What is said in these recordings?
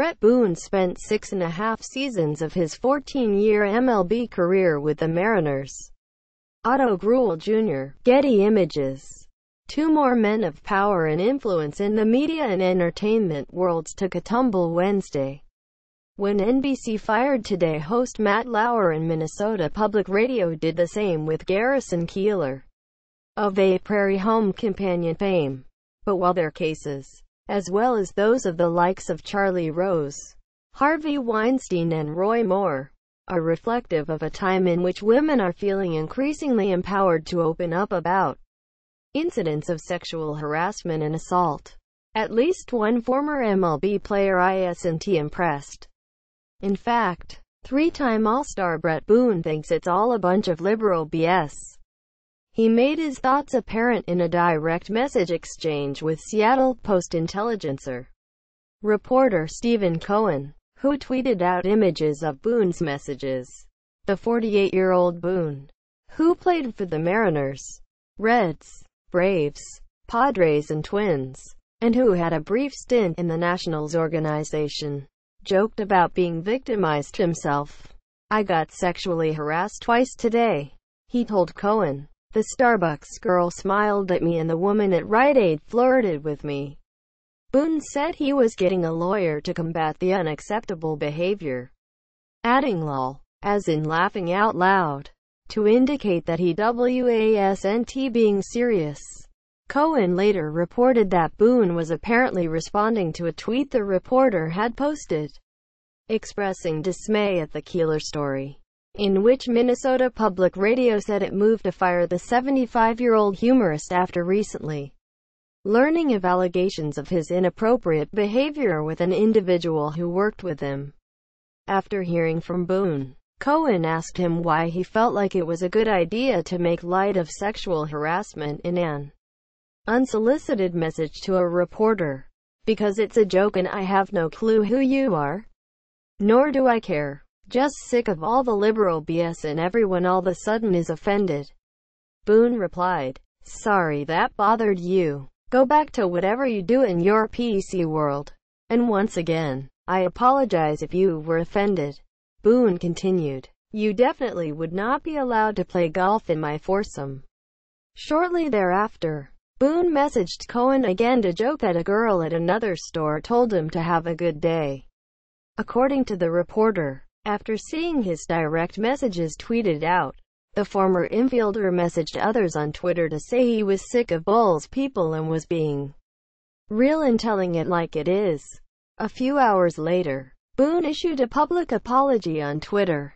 Bret Boone spent 6.5 seasons of his 14-year MLB career with the Mariners. Otto Gruel Jr., Getty Images. Two more men of power and influence in the media and entertainment worlds took a tumble Wednesday, when NBC fired Today host Matt Lauer, and Minnesota Public Radio did the same with Garrison Keillor of A Prairie Home Companion fame. But while their cases, as well as those of the likes of Charlie Rose, Harvey Weinstein and Roy Moore, are reflective of a time in which women are feeling increasingly empowered to open up about incidents of sexual harassment and assault, at least one former MLB player isn't impressed. In fact, three-time All-Star Bret Boone thinks it's all a bunch of liberal BS. He made his thoughts apparent in a direct message exchange with Seattle Post-Intelligencer reporter Stephen Cohen, who tweeted out images of Boone's messages. The 48-year-old Boone, who played for the Mariners, Reds, Braves, Padres and Twins, and who had a brief stint in the Nationals organization, joked about being victimized himself. "I got sexually harassed twice today," he told Cohen. "The Starbucks girl smiled at me and the woman at Rite Aid flirted with me." Boone said he was getting a lawyer to combat the unacceptable behavior, adding lol, as in laughing out loud, to indicate that he wasn't being serious. Cohen later reported that Boone was apparently responding to a tweet the reporter had posted, expressing dismay at the Keillor story, in which Minnesota Public Radio said it moved to fire the 75-year-old humorist after recently learning of allegations of his inappropriate behavior with an individual who worked with him. After hearing from Boone, Cohen asked him why he felt like it was a good idea to make light of sexual harassment in an unsolicited message to a reporter. "Because it's a joke and I have no clue who you are. Nor do I care. Just sick of all the liberal BS and everyone all of a sudden is offended." Boone replied, "Sorry that bothered you. Go back to whatever you do in your PC world. And once again, I apologize if you were offended." Boone continued, "You definitely would not be allowed to play golf in my foursome." Shortly thereafter, Boone messaged Cohen again to joke that a girl at another store told him to have a good day. According to the reporter, after seeing his direct messages tweeted out, the former infielder messaged others on Twitter to say he was sick of Bulls people and was being real and telling it like it is. A few hours later, Boone issued a public apology on Twitter.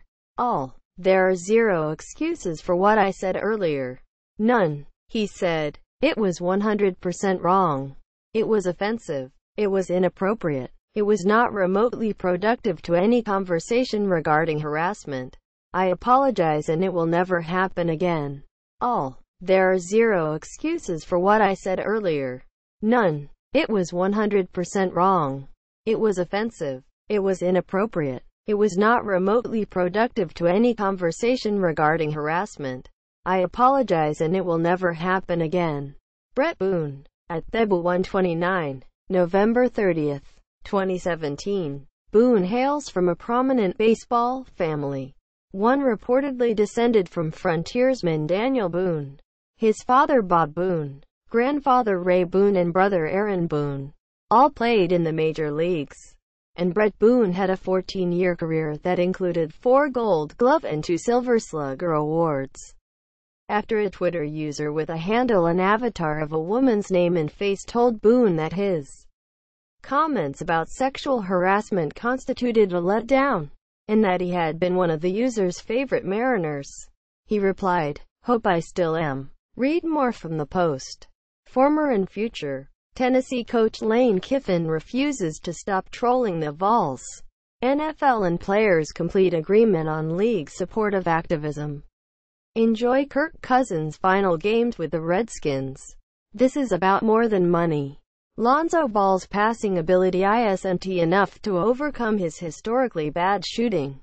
"There are zero excuses for what I said earlier. None," he said. "It was 100% wrong. It was offensive. It was inappropriate. It was not remotely productive to any conversation regarding harassment. I apologize and it will never happen again. There are zero excuses for what I said earlier. None. It was 100% wrong. It was offensive. It was inappropriate. It was not remotely productive to any conversation regarding harassment. I apologize and it will never happen again." Bret Boone, at Thebble 129, November 30, 2017. Boone hails from a prominent baseball family. One reportedly descended from frontiersman Daniel Boone. His father Bob Boone, grandfather Ray Boone and brother Aaron Boone all played in the major leagues. And Bret Boone had a 14-year career that included 4 Gold Glove and 2 Silver Slugger awards. After a Twitter user with a handle and avatar of a woman's name and face told Boone that his comments about sexual harassment constituted a letdown, and that he had been one of the user's favorite Mariners, he replied, "Hope I still am." Read more from the Post. Former and future Tennessee coach Lane Kiffin refuses to stop trolling the Vols. NFL and players complete agreement on league supportive activism. Enjoy Kirk Cousins' final games with the Redskins. This is about more than money. Lonzo Ball's passing ability isn't enough to overcome his historically bad shooting.